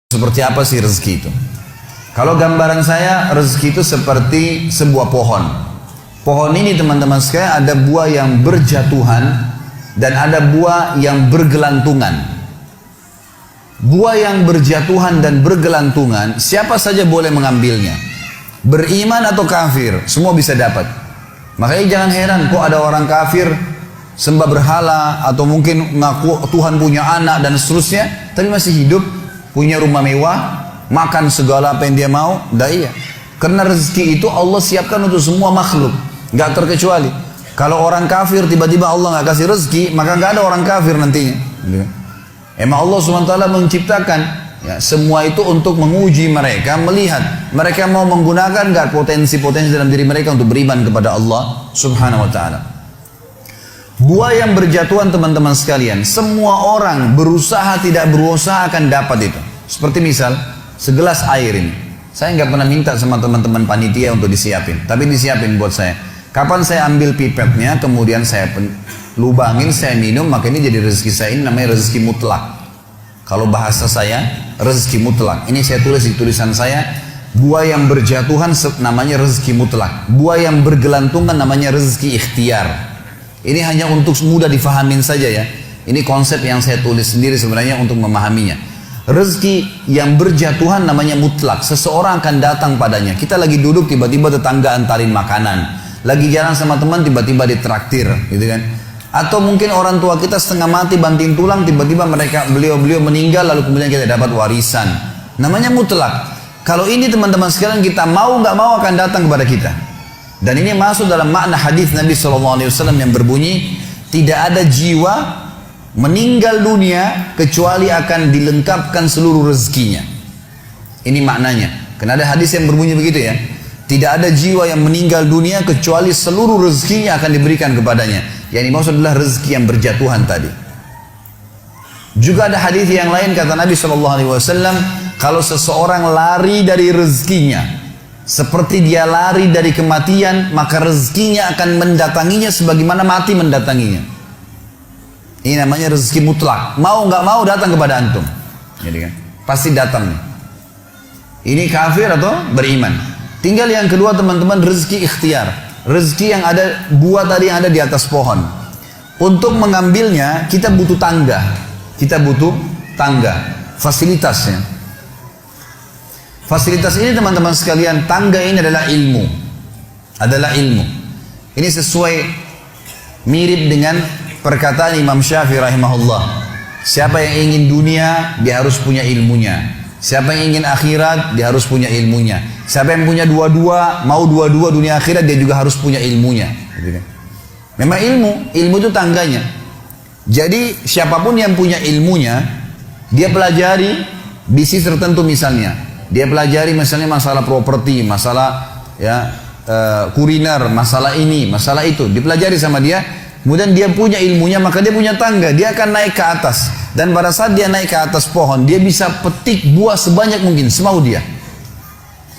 Seperti apa sih rezeki itu? Kalau gambaran saya, rezeki itu seperti sebuah pohon. Pohon ini teman-teman sekalian ada buah yang berjatuhan dan ada buah yang bergelantungan. Buah yang berjatuhan dan bergelantungan, siapa saja boleh mengambilnya. Beriman atau kafir, semua bisa dapat. Makanya jangan heran kok ada orang kafir sembah berhala atau mungkin ngaku Tuhan punya anak dan seterusnya, tapi masih hidup. Punya rumah mewah, makan segala apa yang dia mau, dah iya. Karena rezeki itu Allah siapkan untuk semua makhluk, nggak terkecuali. Kalau orang kafir tiba-tiba Allah nggak kasih rezeki, maka nggak ada orang kafir nantinya. Emang Allah SWT menciptakan ya, semua itu untuk menguji mereka, melihat mereka mau menggunakan nggak potensi-potensi dalam diri mereka untuk beriman kepada Allah Subhanahu Wa Taala. Buah yang berjatuhan teman-teman sekalian, semua orang berusaha tidak berusaha akan dapat itu. Seperti misal, segelas air ini. Saya nggak pernah minta sama teman-teman panitia untuk disiapin, tapi disiapin buat saya. Kapan saya ambil pipetnya, kemudian saya lubangin, saya minum, maka ini jadi rezeki saya, ini namanya rezeki mutlak. Kalau bahasa saya, rezeki mutlak. Ini saya tulis di tulisan saya, buah yang berjatuhan namanya rezeki mutlak. Buah yang bergelantungan namanya rezeki ikhtiar. Ini hanya untuk mudah difahamin saja ya. Ini konsep yang saya tulis sendiri sebenarnya untuk memahaminya. Rezeki yang berjatuhan namanya mutlak. Seseorang akan datang padanya. Kita lagi duduk tiba-tiba tetangga antarin makanan. Lagi jalan sama teman tiba-tiba ditraktir, gitu kan? Atau mungkin orang tua kita setengah mati banting tulang tiba-tiba beliau meninggal lalu kemudian kita dapat warisan. Namanya mutlak. Kalau ini teman-teman sekalian kita mau nggak mau akan datang kepada kita. Dan ini masuk dalam makna hadis Nabi SAW yang berbunyi, tidak ada jiwa meninggal dunia kecuali akan dilengkapkan seluruh rezekinya. Ini maknanya. Karena ada hadis yang berbunyi begitu ya. Tidak ada jiwa yang meninggal dunia kecuali seluruh rezekinya akan diberikan kepadanya. Yang dimaksud adalah rezeki yang berjatuhan tadi. Juga ada hadis yang lain kata Nabi SAW, kalau seseorang lari dari rezekinya, seperti dia lari dari kematian, maka rezekinya akan mendatanginya sebagaimana mati mendatanginya. Ini namanya rezeki mutlak. Mau nggak mau datang kepada antum. Jadi kan, pasti datang. Ini kafir atau beriman. Tinggal yang kedua teman-teman, rezeki ikhtiar. Rezeki yang ada, buah tadi yang ada di atas pohon. Untuk mengambilnya kita butuh tangga. Kita butuh tangga, fasilitasnya. Fasilitas ini teman-teman sekalian, tangga ini adalah ilmu. Adalah ilmu. Ini sesuai mirip dengan perkataan Imam Syafi'i rahimahullah. Siapa yang ingin dunia, dia harus punya ilmunya. Siapa yang ingin akhirat, dia harus punya ilmunya. Siapa yang punya dua-dua, mau dua-dua dunia akhirat, dia juga harus punya ilmunya. Memang ilmu itu tangganya. Jadi siapapun yang punya ilmunya, dia pelajari bisnis tertentu misalnya. Dia pelajari misalnya masalah properti, masalah ya kuliner, masalah ini, masalah itu. Dipelajari sama dia, kemudian dia punya ilmunya, maka dia punya tangga. Dia akan naik ke atas. Dan pada saat dia naik ke atas pohon, dia bisa petik buah sebanyak mungkin, semau dia.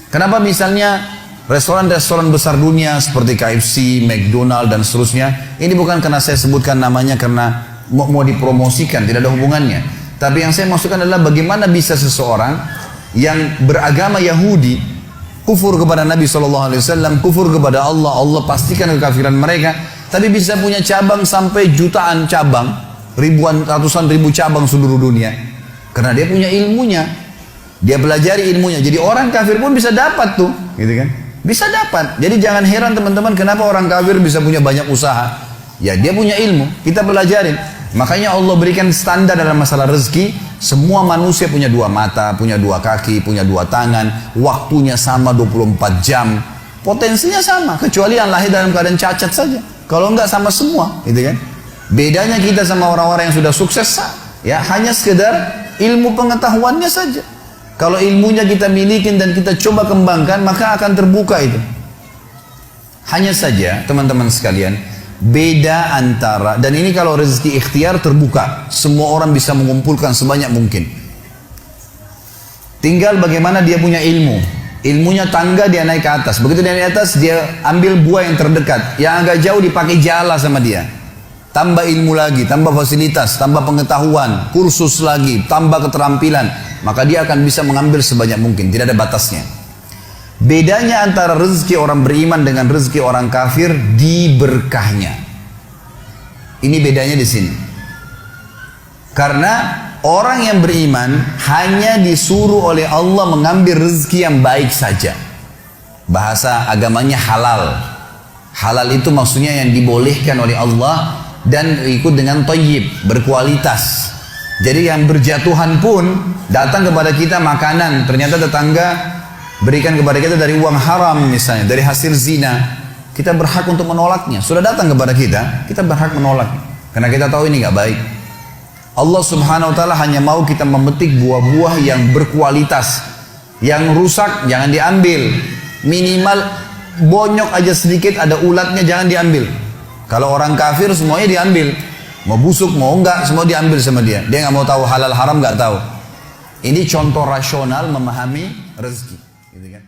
Kenapa misalnya restoran-restoran besar dunia seperti KFC, McDonald dan seterusnya, ini bukan karena saya sebutkan namanya karena mau dipromosikan, tidak ada hubungannya. Tapi yang saya maksudkan adalah bagaimana bisa seseorang yang beragama Yahudi kufur kepada Nabi SAW, kufur kepada Allah, Allah pastikan kekafiran mereka, tapi bisa punya cabang sampai jutaan cabang, ribuan, ratusan ribu cabang seluruh dunia, karena dia punya ilmunya, dia pelajari ilmunya. Jadi orang kafir pun bisa dapat tuh, gitu kan? Bisa dapat. Jadi jangan heran teman-teman kenapa orang kafir bisa punya banyak usaha. Ya dia punya ilmu, kita pelajarin. Makanya Allah berikan standar dalam masalah rezeki. Semua manusia punya dua mata, punya dua kaki, punya dua tangan. Waktunya sama 24 jam. Potensinya sama, kecuali yang lahir dalam keadaan cacat saja. Kalau enggak sama semua, gitu kan? Bedanya kita sama orang-orang yang sudah sukses, ya hanya sekedar ilmu pengetahuannya saja. Kalau ilmunya kita milikin dan kita coba kembangkan, maka akan terbuka itu. Hanya saja, teman-teman sekalian, beda antara, dan ini kalau rezeki ikhtiar terbuka, semua orang bisa mengumpulkan sebanyak mungkin. Tinggal bagaimana dia punya ilmu. Ilmunya tangga, dia naik ke atas. Begitu dia naik ke atas, dia ambil buah yang terdekat. Yang agak jauh dipakai jala sama dia. tambah ilmu lagi, tambah fasilitas, tambah pengetahuan, kursus lagi, tambah keterampilan, maka dia akan bisa mengambil sebanyak mungkin, tidak ada batasnya. Bedanya antara rezeki orang beriman dengan rezeki orang kafir di berkahnya. Ini bedanya di sini. Karena orang yang beriman hanya disuruh oleh Allah mengambil rezeki yang baik saja. Bahasa agamanya halal. Halal itu maksudnya yang dibolehkan oleh Allah dan ikut dengan thayyib, berkualitas. Jadi yang berjatuhan pun datang kepada kita makanan, ternyata tetangga berikan kepada kita dari uang haram misalnya, dari hasil zina, kita berhak untuk menolaknya. Sudah datang kepada kita, kita berhak menolak, karena kita tahu ini nggak baik. Allah subhanahu wa ta'ala hanya mau kita memetik buah-buah yang berkualitas. Yang rusak jangan diambil, minimal bonyok aja sedikit ada ulatnya jangan diambil. Kalau orang kafir semuanya diambil, mau busuk mau enggak semua diambil sama dia. Dia nggak mau tahu halal haram, nggak tahu. Ini contoh rasional memahami rezeki, gitu kan?